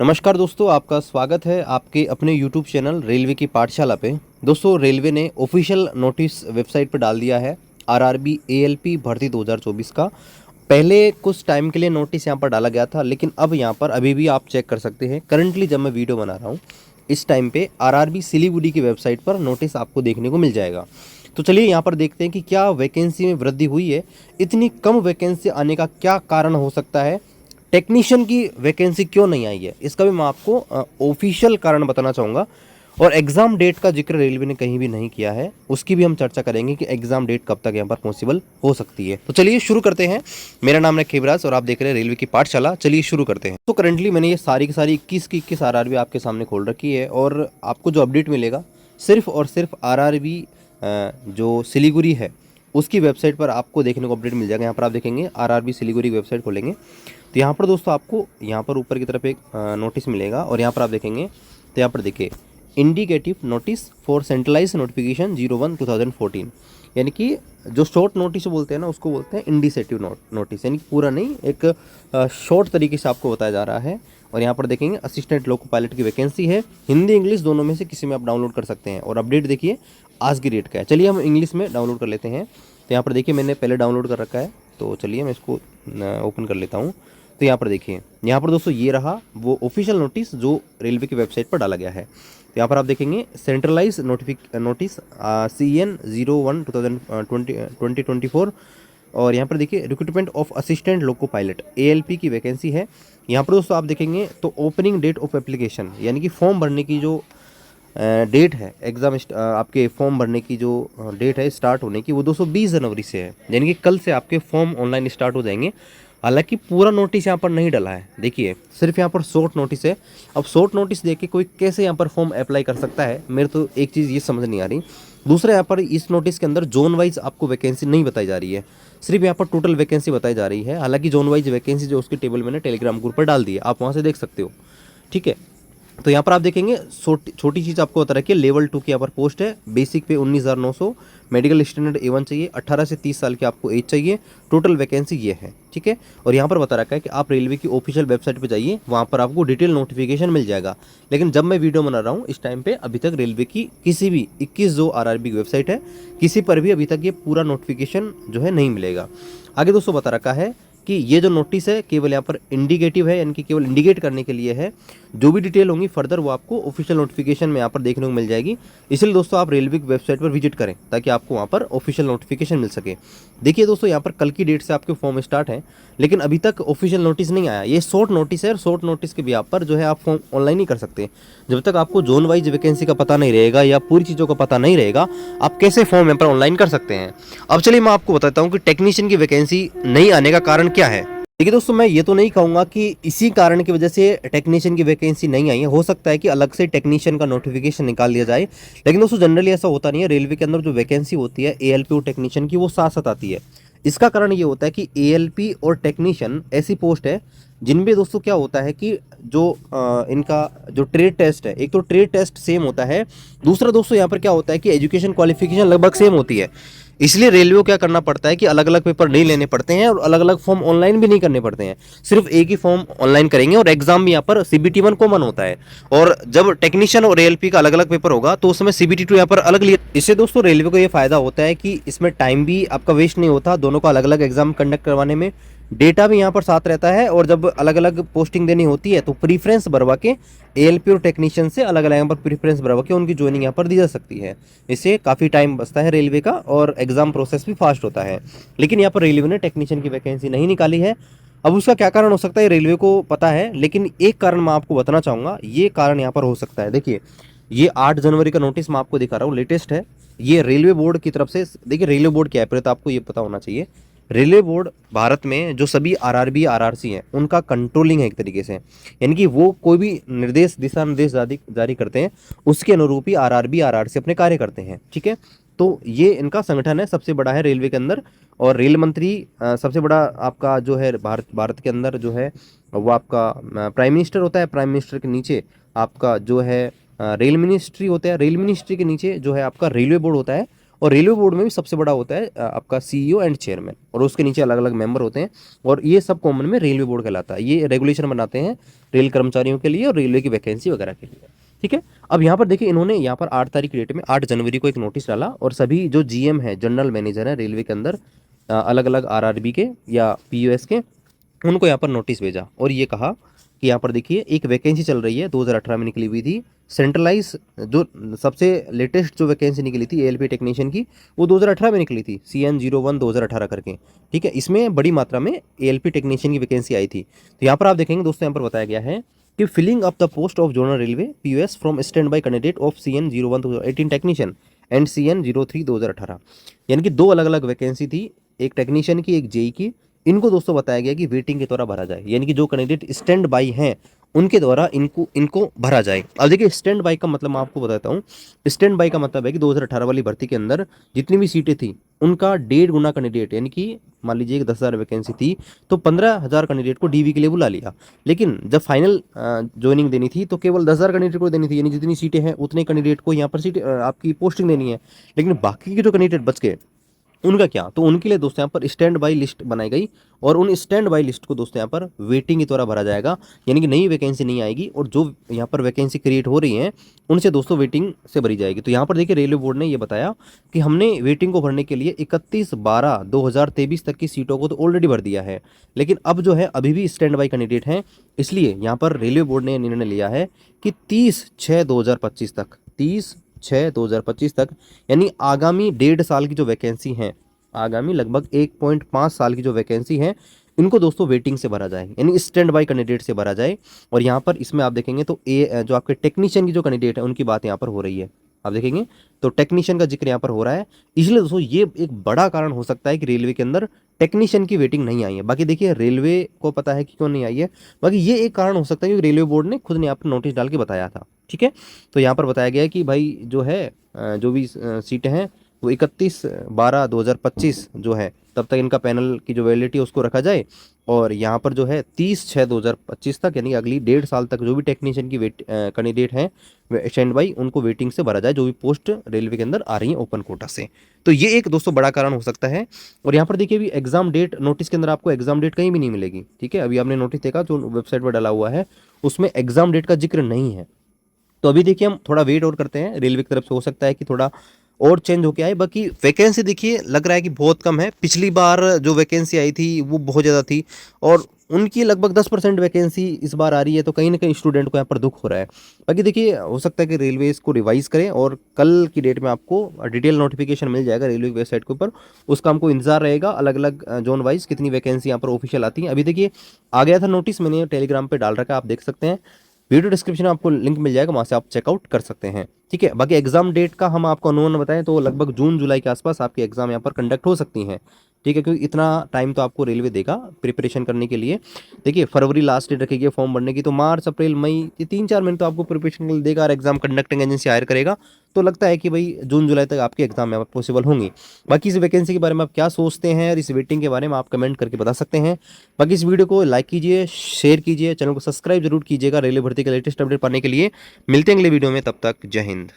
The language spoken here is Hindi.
नमस्कार दोस्तों, आपका स्वागत है आपके अपने यूट्यूब चैनल रेलवे की पाठशाला पे। दोस्तों, रेलवे ने ऑफिशियल नोटिस वेबसाइट पर डाल दिया है आरआरबी एएलपी भर्ती 2024 का। पहले कुछ टाइम के लिए नोटिस यहाँ पर डाला गया था, लेकिन अब यहाँ पर अभी भी आप चेक कर सकते हैं। करंटली जब मैं वीडियो बना रहा हूँ इस टाइम पे आरआरबी सिलीगुड़ी की वेबसाइट पर नोटिस आपको देखने को मिल जाएगा। तो चलिए यहाँ पर देखते हैं कि क्या वैकेंसी में वृद्धि हुई है, इतनी कम वैकेंसी आने का क्या कारण हो सकता है, टेक्नीशियन की वैकेंसी क्यों नहीं आई है, इसका भी मैं आपको ऑफिशियल कारण बताना चाहूँगा। और एग्ज़ाम डेट का जिक्र रेलवे ने कहीं भी नहीं किया है, उसकी भी हम चर्चा करेंगे कि एग्ज़ाम डेट कब तक यहाँ पर पॉसिबल हो सकती है। तो चलिए शुरू करते हैं। मेरा नाम है खेबराज और आप देख रहे हैं रेलवे की पाठशाला। चलिए शुरू करते हैं। तो करंटली मैंने ये सारी की सारी 21 की 21 आरआरबी आपके सामने खोल रखी है और आपको जो अपडेट मिलेगा सिर्फ और सिर्फ आरआरबी जो सिलीगुड़ी है उसकी वेबसाइट पर आपको देखने को अपडेट मिल जाएगा। यहाँ पर आप देखेंगे आरआरबी सिलीगुड़ी की वेबसाइट खोलेंगे तो यहाँ पर दोस्तों आपको यहाँ पर ऊपर की तरफ एक नोटिस मिलेगा और यहाँ पर आप देखेंगे तो यहाँ पर देखिए indicative notice for centralize notification 01/2014, यानी कि जो शॉर्ट नोटिस बोलते हैं ना उसको बोलते हैं इंडिसेटिव नोटिस, यानी कि पूरा नहीं, एक शॉर्ट तरीके से आपको बताया जा रहा है। और यहाँ पर देखेंगे असिस्टेंट लोको पायलट की वैकेंसी है, हिंदी इंग्लिश दोनों में से किसी में आप डाउनलोड कर सकते हैं। और अपडेट देखिए आज की डेट का है। चलिए हम इंग्लिश में डाउनलोड कर लेते हैं। तो यहाँ पर देखिए मैंने पहले डाउनलोड कर रखा है, तो चलिए मैं इसको ओपन कर लेता हूँ। तो यहाँ पर देखिए, यहाँ पर दोस्तों ये रहा वो ऑफिशियल नोटिस जो रेलवे की वेबसाइट पर डाला गया है। तो यहाँ पर आप देखेंगे सेंट्रलाइज नोटिस CN 01/2024। और यहाँ पर देखिए recruitment of assistant loco pilot ALP की वैकेंसी है। यहाँ पर दोस्तों आप देखेंगे तो ओपनिंग डेट ऑफ एप्लीकेशन, यानी कि फॉर्म भरने की जो डेट है, एग्ज़ाम आपके फॉर्म भरने की जो डेट है स्टार्ट होने की, वो 220 जनवरी से है, यानी कि कल से आपके फॉर्म ऑनलाइन स्टार्ट हो जाएंगे। हालांकि पूरा नोटिस यहाँ पर नहीं डला है, देखिए सिर्फ यहाँ पर शॉर्ट नोटिस है। अब शॉर्ट नोटिस देख के कोई कैसे यहाँ पर फॉर्म अप्लाई कर सकता है, मेरे तो एक चीज़ ये समझ नहीं आ रही। दूसरा, यहाँ पर इस नोटिस के अंदर जोन वाइज आपको वैकेंसी नहीं बताई जा रही है, सिर्फ यहाँ पर टोटल वैकेंसी बताई जा रही है। हालांकि जोन वाइज वैकेंसी जो उसकी टेबल मैंने टेलीग्राम ग्रुप पर डाल दी है, आप वहाँ से देख सकते हो, ठीक है। तो यहाँ पर आप देखेंगे छोटी चीज़ आपको बता रखी है, लेवल 2 की यहाँ पर पोस्ट है, बेसिक पे 19,900, मेडिकल स्टैंडर्ड A1 चाहिए, 18 से 30 साल की आपको एज चाहिए, टोटल वैकेंसी ये है, ठीक है। और यहाँ पर बता रखा है कि आप रेलवे की ऑफिशियल वेबसाइट पे जाइए, वहाँ पर आपको डिटेल नोटिफिकेशन मिल जाएगा। लेकिन जब मैं वीडियो बना रहा हूँ इस टाइम पे अभी तक रेलवे की किसी भी 21 जो आरआरबी की वेबसाइट है किसी पर भी अभी तक ये पूरा नोटिफिकेशन जो है नहीं मिलेगा। आगे दोस्तों बता रखा है कि ये जो नोटिस है केवल यहाँ पर इंडिकेटिव है, यानी कि केवल इंडिकेट करने के लिए है। जो भी डिटेल होंगी फर्दर वो आपको ऑफिशियल नोटिफिकेशन में यहाँ पर देखने को मिल जाएगी। इसलिए दोस्तों आप रेलवे की वेबसाइट पर विजिट करें ताकि आपको वहाँ पर ऑफिशियल नोटिफिकेशन मिल सके। देखिए दोस्तों, यहाँ पर कल की डेट से आपके फॉर्म स्टार्ट है, लेकिन अभी तक ऑफिशियल नोटिस नहीं आया। ये शॉर्ट नोटिस है और शॉर्ट नोटिस के भी आप पर जो है आप फॉर्म ऑनलाइन नहीं कर सकते जब तक आपको जोन वाइज वैकेंसी का पता नहीं रहेगा या पूरी चीज़ों का पता नहीं रहेगा। आप कैसे फॉर्म यहाँ पर ऑनलाइन कर सकते हैं। अब चलिए मैं आपको बताता हूँ कि टेक्नीशियन की वैकेंसी नहीं आने का कारण क्या है। देखिए दोस्तों, मैं ये तो नहीं कहूँगा कि इसी कारण की वजह से टेक्नीशियन की वैकेंसी नहीं आई है, हो सकता है कि अलग से टेक्नीशियन का नोटिफिकेशन निकाल दिया जाए। लेकिन दोस्तों जनरली ऐसा होता नहीं है, रेलवे के अंदर जो वैकेंसी होती है ALP और टेक्नीशियन की वो साथ साथ आती है। इसका कारण ये होता है कि ALP और टेक्नीशियन ऐसी पोस्ट है जिनमें दोस्तों क्या होता है कि जो इनका जो ट्रेड टेस्ट है, एक तो ट्रेड टेस्ट सेम होता है, दूसरा दोस्तों यहाँ पर क्या होता है कि एजुकेशन क्वालिफिकेशन लगभग सेम होती है। इसलिए रेलवे को क्या करना पड़ता है कि अलग अलग पेपर नहीं लेने पड़ते हैं और अलग अलग फॉर्म ऑनलाइन भी नहीं करने पड़ते हैं, सिर्फ एक ही फॉर्म ऑनलाइन करेंगे। और एग्जाम भी यहाँ पर CBT 1 कॉमन होता है, और जब टेक्नीशियन और ALP का अलग अलग पेपर होगा तो उसमें CBT 2 यहाँ पर अलग लिया। इससे दोस्तों रेलवे को ये फायदा होता है कि इसमें टाइम भी आपका वेस्ट नहीं होता, दोनों का अलग अलग एग्जाम कंडक्ट करवाने में डेटा भी यहाँ पर साथ रहता है। और जब अलग अलग पोस्टिंग देनी होती है तो प्रीफ्रेंस भरवा के ALP और टेक्नीशियन से अलग अलग यहाँ पर प्रीफ्रेंस भरवा के उनकी ज्वाइनिंग यहाँ पर दी जा सकती है। इससे काफ़ी टाइम बचता है रेलवे का और एग्जाम प्रोसेस भी फास्ट होता है। लेकिन यहाँ पर रेलवे ने टेक्नीशियन की वैकेंसी नहीं निकाली है। अब उसका क्या कारण हो सकता है रेलवे को पता है, लेकिन एक कारण मैं आपको बताना चाहूँगा। ये कारण यहाँ पर हो सकता है, देखिए ये 8 जनवरी का नोटिस मैं आपको दिखा रहा हूँ, लेटेस्ट है। ये रेलवे बोर्ड की तरफ से, देखिए रेलवे बोर्ड क्या है तो आपको ये पता होना चाहिए। रेलवे बोर्ड भारत में जो सभी आरआरबी आरआरसी हैं उनका कंट्रोलिंग है एक तरीके से, यानी कि वो कोई भी निर्देश दिशा निर्देश जारी करते हैं उसके अनुरूप ही आरआरबी आरआरसी अपने कार्य करते हैं, ठीक है। तो ये इनका संगठन है, सबसे बड़ा है रेलवे के अंदर। और रेल मंत्री सबसे बड़ा आपका जो है भारत के अंदर जो है वो आपका प्राइम मिनिस्टर होता है। प्राइम मिनिस्टर के नीचे आपका जो है रेल मिनिस्ट्री होता है, रेल मिनिस्ट्री के नीचे जो है आपका रेलवे बोर्ड होता है, और रेलवे बोर्ड में भी सबसे बड़ा होता है आपका सीईओ एंड चेयरमैन, और उसके नीचे अलग अलग मेंबर होते हैं, और ये सब कॉमन में रेलवे बोर्ड कहलाता है। ये रेगुलेशन बनाते हैं रेल कर्मचारियों के लिए और रेलवे की वैकेंसी वगैरह के लिए। ठीक है, अब यहाँ पर देखिए इन्होंने यहाँ पर 8 तारीख की डेट में 8 जनवरी को एक नोटिस डाला, और सभी जो जीएम है, जनरल मैनेजर है रेलवे के अंदर, अलग अलग आरआरबी के या पीयूएस के, उनको यहाँ पर नोटिस भेजा और ये कहा कि यहाँ पर देखिए एक वैकेंसी चल रही है 2018 में निकली हुई थी, सेंट्रलाइज जो सबसे लेटेस्ट जो वैकेंसी निकली थी एएलपी टेक्नीशियन की, वो 2018 में निकली थी, CN01 2018 करके। ठीक है, इसमें बड़ी मात्रा में एएलपी टेक्नीशियन की वैकेंसी आई थी। तो यहाँ पर आप देखेंगे दोस्तों, यहाँ पर बताया गया है कि filling up the post of zonal railway PUS from standby candidate of CN01 2018 technician and CN03 2018, यानी कि दो अलग अलग वैकेंसी थी, एक टेक्नीशियन की एक जेई की। इनको दोस्तों बताया गया कि वेटिंग के द्वारा भरा जाए, यानी कि जो कैंडिडेट स्टैंड बाई हैं उनके द्वारा इनको इनको भरा जाए। अब देखिए स्टैंड बाई का मतलब मैं आपको बताता हूँ। स्टैंड बाई का मतलब है कि 2018 वाली भर्ती के अंदर जितनी भी सीटें थी उनका 1.5 गुना कैंडिडेट, यानी कि मान लीजिए कि 10,000 वैकेंसी थी तो 15,000 कैंडिडेट को डीवी के लिए बुला लिया। लेकिन जब फाइनल ज्वाइनिंग देनी थी तो केवल 10,000 कैंडिडेट को देनी थी, यानी जितनी सीटें हैं उतने कैंडिडेट को यहाँ पर सीट आपकी पोस्टिंग देनी है। लेकिन बाकी के जो कैंडिडेट बच गए उनका क्या, तो उनके लिए दोस्तों यहाँ पर स्टैंड बाई लिस्ट बनाई गई, और उन स्टैंड बाई लिस्ट को दोस्तों यहाँ पर वेटिंग के द्वारा भरा जाएगा, यानी कि नई वैकेंसी नहीं आएगी, और जो यहाँ पर वैकेंसी क्रिएट हो रही हैं उनसे दोस्तों वेटिंग से भरी जाएगी। तो यहाँ पर देखिए रेलवे बोर्ड ने ये बताया कि हमने वेटिंग को भरने के लिए 31/12/2023 तक की सीटों को तो ऑलरेडी भर दिया है, लेकिन अब जो है अभी भी स्टैंड बाई कैंडिडेट हैं। इसलिए यहाँ पर रेलवे बोर्ड ने निर्णय लिया है कि 30/6/2025 तक, 30/6/2025 तक, यानी आगामी 1.5 साल की जो वैकेंसी है, आगामी लगभग 1.5 साल की जो वैकेंसी है, इनको दोस्तों वेटिंग से भरा जाए, यानी स्टैंड बाई कैंडिडेट से भरा जाए। और यहाँ पर इसमें आप देखेंगे तो जो आपके टेक्नीशियन की जो कैंडिडेट है उनकी बात यहाँ पर हो रही है, आप देखेंगे तो टेक्नीशियन का जिक्र यहाँ पर हो रहा है। इसलिए दोस्तों ये एक बड़ा कारण हो सकता है कि रेलवे के अंदर टेक्नीशियन की वेटिंग नहीं आई है। बाकी देखिए रेलवे को पता है कि क्यों नहीं आई है, बाकी ये एक कारण हो सकता है कि रेलवे बोर्ड ने खुद ने यहाँ पर नोटिस डाल के बताया था। ठीक है, तो यहाँ पर बताया गया है कि भाई जो है जो भी सीटें हैं वो 31/12/2025 जो है तब तक इनका पैनल की जो वैलिडिटी है उसको रखा जाए, और यहाँ पर जो है 30/6/2025 तक, यानी अगली 1.5 साल तक जो भी टेक्नीशियन की कैंडिडेट हैं स्टैंड बाई उनको वेटिंग से भरा जाए, जो भी पोस्ट रेलवे के अंदर आ रही है ओपन कोटा से। तो ये एक दोस्तों बड़ा कारण हो सकता है। और यहाँ पर देखिए अभी एग्जाम डेट, नोटिस के अंदर आपको एग्जाम डेट कहीं भी नहीं मिलेगी। ठीक है, अभी आपने नोटिस देखा जो वेबसाइट पर डाला हुआ है उसमें एग्जाम डेट का जिक्र नहीं है। तो अभी देखिए हम थोड़ा वेट और करते हैं, रेलवे की तरफ से हो सकता है कि थोड़ा और चेंज होके आए। बाकी वैकेंसी देखिए लग रहा है कि बहुत कम है, पिछली बार जो वैकेंसी आई थी वो बहुत ज़्यादा थी, और उनकी लगभग 10% वैकेंसी इस बार आ रही है, तो कहीं ना कहीं स्टूडेंट को यहाँ पर दुख हो रहा है। बाकी देखिए हो सकता है कि रेलवे इसको रिवाइज करें, और कल की डेट में आपको डिटेल नोटिफिकेशन मिल जाएगा रेलवे की वेबसाइट के ऊपर, उसका हमको इंतजार रहेगा अलग अलग जोन वाइज कितनी वैकेंसी यहाँ पर ऑफिशियल आती है। अभी देखिए आ गया था नोटिस, मैंने टेलीग्राम पर डाल रखा है, आप देख सकते हैं, वीडियो डिस्क्रिप्शन में आपको लिंक मिल जाएगा, वहाँ से आप चेकआउट कर सकते हैं। ठीक है, बाकी एग्जाम डेट का हम आपको अनुमान बताएं तो लगभग जून जुलाई के आसपास आपकी एग्जाम यहाँ पर कंडक्ट हो सकती हैं। ठीक है, क्योंकि इतना टाइम तो आपको रेलवे देगा प्रिपरेशन करने के लिए। देखिए फरवरी लास्ट डेट रखेगी फॉर्म भरने की, तो मार्च अप्रैल मई ये 3-4 महीने तो आपको प्रिपरेशन के लिए देगा, और एग्जाम कंडक्टिंग एजेंसी हायर करेगा, तो लगता है कि भाई जून जुलाई तक आपकी एग्जाम यहाँ पर पॉसिबल होंगी। बाकी इस वैकेंसी के बारे में आप क्या सोचते हैं और इस वेटिंग के बारे में आप कमेंट करके बता सकते हैं। बाकी इस वीडियो को लाइक कीजिए, शेयर कीजिए, चैनल को सब्सक्राइब जरूर कीजिएगा रेलवे भर्ती के लेटेस्ट अपडेट पाने के लिए। मिलते हैं अगले वीडियो में, तब तक जय हिंद।